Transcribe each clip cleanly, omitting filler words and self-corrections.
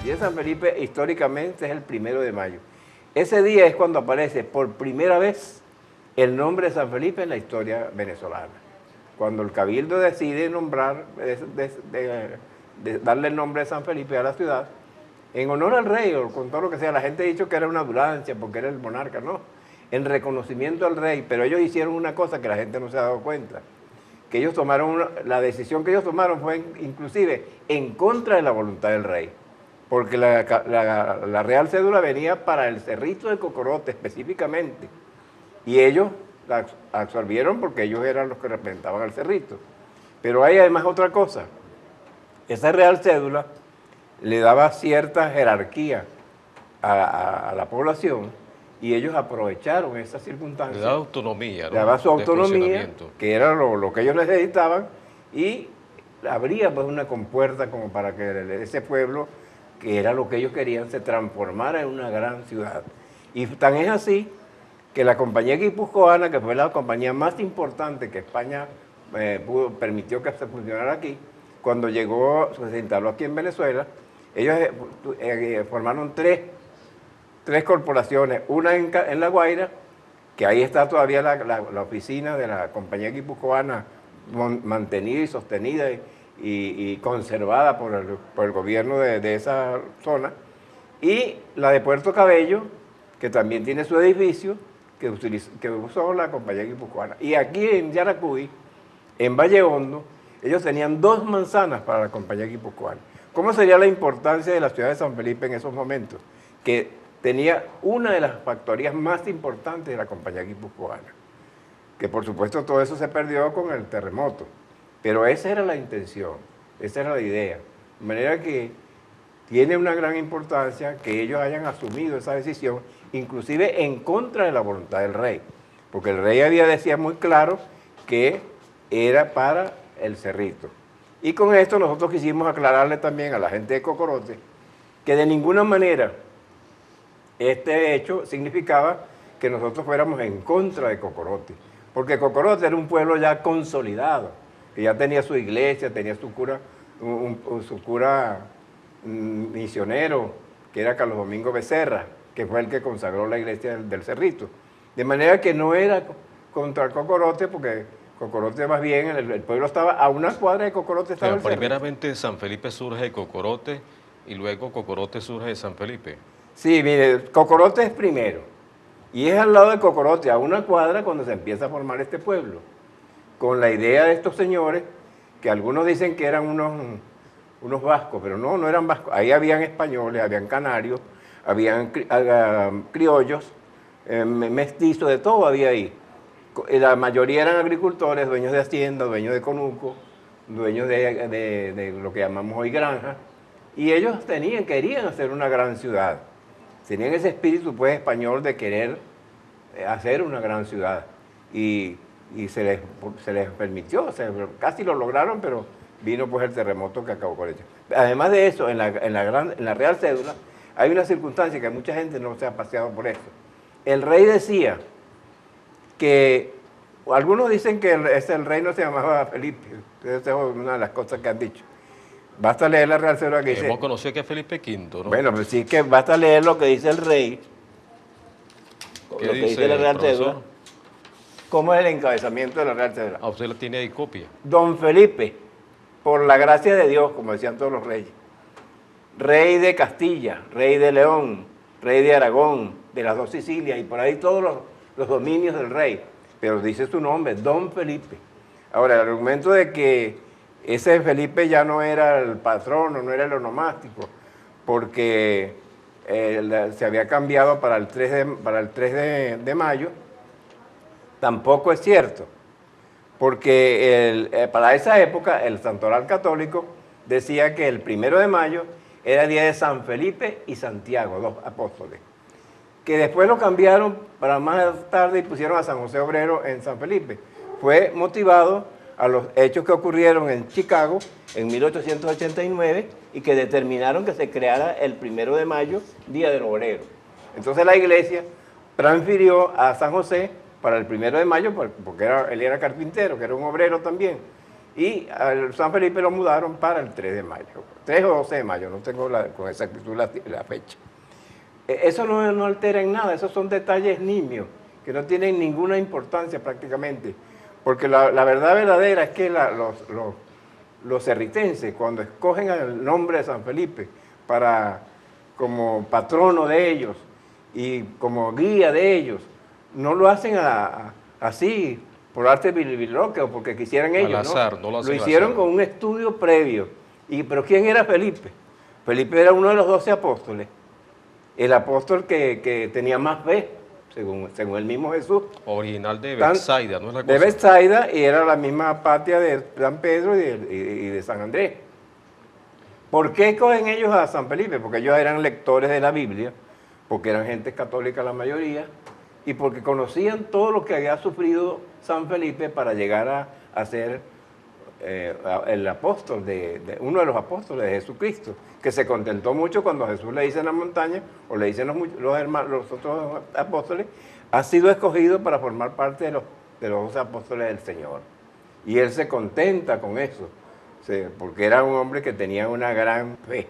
día de San Felipe históricamente es el 1 de mayo. Ese día es cuando aparece por primera vez el nombre de San Felipe en la historia venezolana. Cuando el Cabildo decide nombrar, darle el nombre de San Felipe a la ciudad, en honor al rey o con todo lo que sea. La gente ha dicho que era una ambulancia porque era el monarca, no, en reconocimiento al rey, pero ellos hicieron una cosa que la gente no se ha dado cuenta, que ellos tomaron, la decisión que ellos tomaron fue inclusive en contra de la voluntad del rey, porque la Real Cédula venía para el Cerrito de Cocorote específicamente, y ellos la absorbieron porque ellos eran los que representaban al Cerrito. Pero hay además otra cosa, esa Real Cédula le daba cierta jerarquía a la población y ellos aprovecharon esa circunstancia. Le daba autonomía, ¿no? Le daba su autonomía, que era lo que ellos necesitaban, y abría pues una compuerta como para que ese pueblo, que era lo que ellos querían, se transformara en una gran ciudad. Y tan es así que la compañía guipuzcoana, que fue la compañía más importante que España permitió que se funcionara aquí, cuando llegó, se instaló aquí en Venezuela, ellos formaron tres corporaciones, una en La Guaira, que ahí está todavía la oficina de la compañía guipuzcoana mantenida y sostenida y conservada por el gobierno de esa zona, y la de Puerto Cabello, que también tiene su edificio, que usó la compañía guipuzcoana. Y aquí en Yaracuy, en Valle Hondo, ellos tenían 2 manzanas para la compañía guipuzcoana. ¿Cómo sería la importancia de la ciudad de San Felipe en esos momentos? Que tenía una de las factorías más importantes de la compañía guipuzcoana. Que por supuesto todo eso se perdió con el terremoto. Pero esa era la intención, esa era la idea. De manera que tiene una gran importancia que ellos hayan asumido esa decisión, inclusive en contra de la voluntad del rey. Porque el rey decía muy claro que era para el Cerrito. Y con esto nosotros quisimos aclararle también a la gente de Cocorote que de ninguna manera este hecho significaba que nosotros fuéramos en contra de Cocorote, porque Cocorote era un pueblo ya consolidado, que ya tenía su iglesia, tenía su cura, su cura misionero, que era Carlos Domingo Becerra, que fue el que consagró la iglesia del Cerrito. De manera que no era contra Cocorote, porque Cocorote más bien, el pueblo estaba a una cuadra de Cocorote. Estaba el Cerrito. Primeramente San Felipe surge de Cocorote y luego Cocorote surge de San Felipe. Sí, mire, Cocorote es primero, y es al lado de Cocorote, a una cuadra, cuando se empieza a formar este pueblo, con la idea de estos señores, que algunos dicen que eran unos vascos, pero no eran vascos. Ahí habían españoles, habían canarios, habían criollos, mestizos, de todo había ahí. La mayoría eran agricultores, dueños de hacienda, dueños de conuco, dueños de lo que llamamos hoy granja, y ellos querían hacer una gran ciudad. Tenían ese espíritu pues español de querer hacer una gran ciudad, y se les permitió, casi lo lograron, pero vino pues el terremoto que acabó con ello. Además de eso, en la Real Cédula hay una circunstancia que mucha gente no se ha paseado por esto. El rey decía que, algunos dicen que el rey no se llamaba Felipe, esa es una de las cosas que han dicho. Basta leer la Real Cédula que dice... Hemos conocido que es Felipe V, ¿no? Bueno, pues sí, que basta leer lo que dice el rey, lo que dice la Real Cédula, cómo es el encabezamiento de la Real Cédula. Ah, usted la tiene ahí copia. Don Felipe, por la gracia de Dios, como decían todos los reyes, rey de Castilla, rey de León, rey de Aragón, de las 2 Sicilias, y por ahí todos los dominios del rey, pero dice su nombre, Don Felipe. Ahora, el argumento de que ese Felipe ya no era el patrono, no era el onomástico, porque se había cambiado para el 3 de mayo, tampoco es cierto, porque para esa época el santoral católico decía que el 1 de mayo era el día de San Felipe y Santiago, 2 apóstoles, que después lo cambiaron para más tarde y pusieron a San José Obrero en San Felipe. Fue motivado a los hechos que ocurrieron en Chicago en 1889 y que determinaron que se creara el 1 de mayo, Día del Obrero. Entonces la iglesia transfirió a San José para el 1 de mayo, porque él era carpintero, que era un obrero también, Y al San Felipe lo mudaron para el 3 de mayo, 3 o 12 de mayo, no tengo con exactitud la fecha. Eso no altera en nada, esos son detalles nimios, que no tienen ninguna importancia prácticamente, porque la verdad verdadera es que los cerritenses, cuando escogen el nombre de San Felipe como patrono de ellos y como guía de ellos, no lo hacen así, por arte bilibiloque o porque quisieran ellos, al azar, no lo hicieron con un estudio previo. ¿Pero quién era Felipe? Felipe era uno de los 12 apóstoles, el apóstol que tenía más fe, según el mismo Jesús. Original de Betsaida, ¿no es la cosa? De Betsaida, y era la misma patria de San Pedro y de San Andrés. ¿Por qué escogen ellos a San Felipe? Porque ellos eran lectores de la Biblia, porque eran gente católica la mayoría, y porque conocían todo lo que había sufrido San Felipe para llegar a ser el apóstol, uno de los apóstoles de Jesucristo, que se contentó mucho cuando Jesús le dice en la montaña, o le dicen los otros apóstoles, ha sido escogido para formar parte de los 12 apóstoles del Señor. Y él se contenta con eso, porque era un hombre que tenía una gran fe.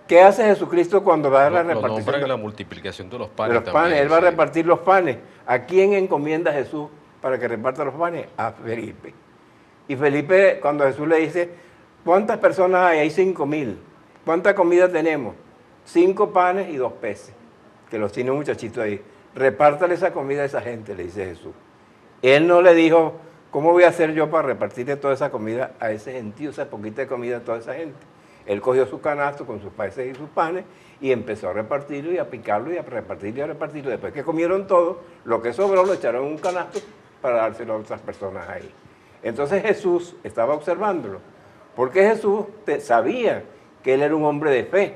¿Qué hace Jesucristo cuando va a la repartición? Lo nombran en la multiplicación de los panes. Él va a repartir los panes. ¿A quién encomienda Jesús para que reparta los panes? A Felipe. Y Felipe, cuando Jesús le dice, ¿cuántas personas hay? Hay 5.000. ¿Cuánta comida tenemos? 5 panes y 2 peces, que los tiene un muchachito ahí. Repártale esa comida a esa gente, le dice Jesús. Él no le dijo, ¿cómo voy a hacer yo para repartirle toda esa comida a ese gentío, esa poquita de comida a toda esa gente? Él cogió su canasto con sus peces y sus panes y empezó a repartirlo y a picarlo y a repartirlo y a repartirlo. Después que comieron todo, lo que sobró lo echaron en un canasto para dárselo a otras personas ahí. Entonces Jesús estaba observándolo, porque Jesús sabía que él era un hombre de fe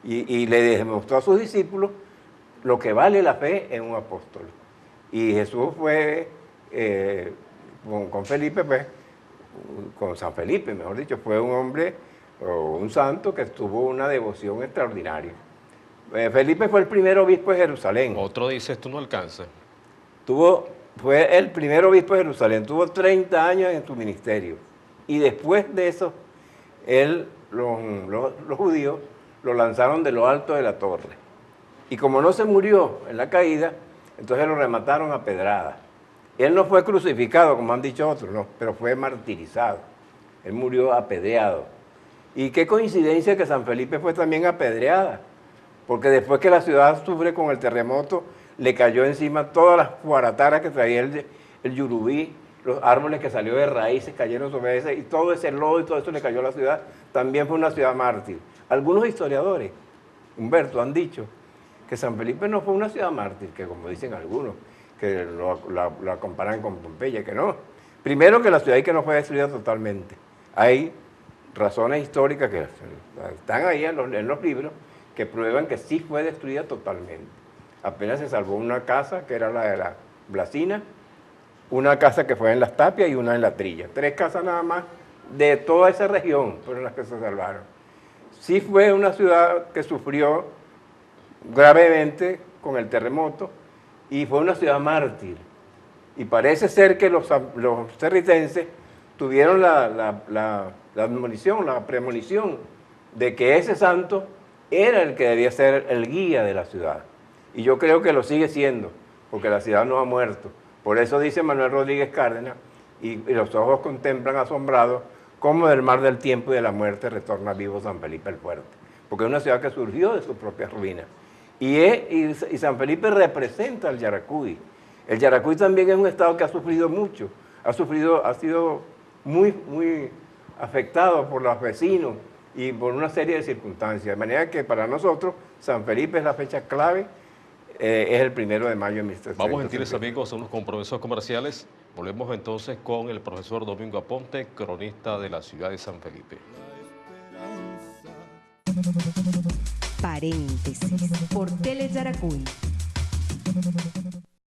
y le demostró a sus discípulos lo que vale la fe en un apóstol. Y Jesús fue con Felipe, pues, con San Felipe, mejor dicho, fue un hombre o un santo que tuvo una devoción extraordinaria. Felipe fue el primer obispo de Jerusalén. Otro dice, esto no alcanza. Fue el primer obispo de Jerusalén, tuvo 30 años en su ministerio. Y después de eso, los judíos lo lanzaron de lo alto de la torre. Y como no se murió en la caída, entonces lo remataron a pedradas. Él no fue crucificado, como han dicho otros, no, pero fue martirizado. Él murió apedreado. Y qué coincidencia que San Felipe fue también apedreada, porque después que la ciudad sufre con el terremoto, le cayó encima todas las guarataras que traía el Yurubí, los árboles que salió de raíces cayeron sobre ese, y todo ese lodo y todo eso le cayó a la ciudad. También fue una ciudad mártir. Algunos historiadores, Humberto, han dicho que San Felipe no fue una ciudad mártir, que como dicen algunos, que la comparan con Pompeya, que no. Primero, que la ciudad que no fue destruida totalmente. Hay razones históricas que están ahí en los libros que prueban que sí fue destruida totalmente. Apenas se salvó una casa, que era la de la Blasina, una casa que fue en Las Tapias y una en La Trilla. 3 casas nada más de toda esa región fueron las que se salvaron. Sí fue una ciudad que sufrió gravemente con el terremoto y fue una ciudad mártir. Y parece ser que los cerritenses tuvieron la premonición de que ese santo era el que debía ser el guía de la ciudad. Y yo creo que lo sigue siendo, porque la ciudad no ha muerto. Por eso dice Manuel Rodríguez Cárdenas, y los ojos contemplan asombrados, cómo del mar del tiempo y de la muerte retorna vivo San Felipe el Fuerte. Porque es una ciudad que surgió de sus propias ruinas. Y San Felipe representa al Yaracuy. El Yaracuy también es un estado que ha sufrido mucho, ha sido muy, muy afectado por los vecinos y por una serie de circunstancias. De manera que para nosotros San Felipe es la fecha clave, es el 1 de mayo de 1700. Vamos, gentiles amigos, a unos compromisos comerciales. Volvemos entonces con el profesor Domingo Aponte, cronista de la ciudad de San Felipe. Paréntesis por Tele Yaracuy.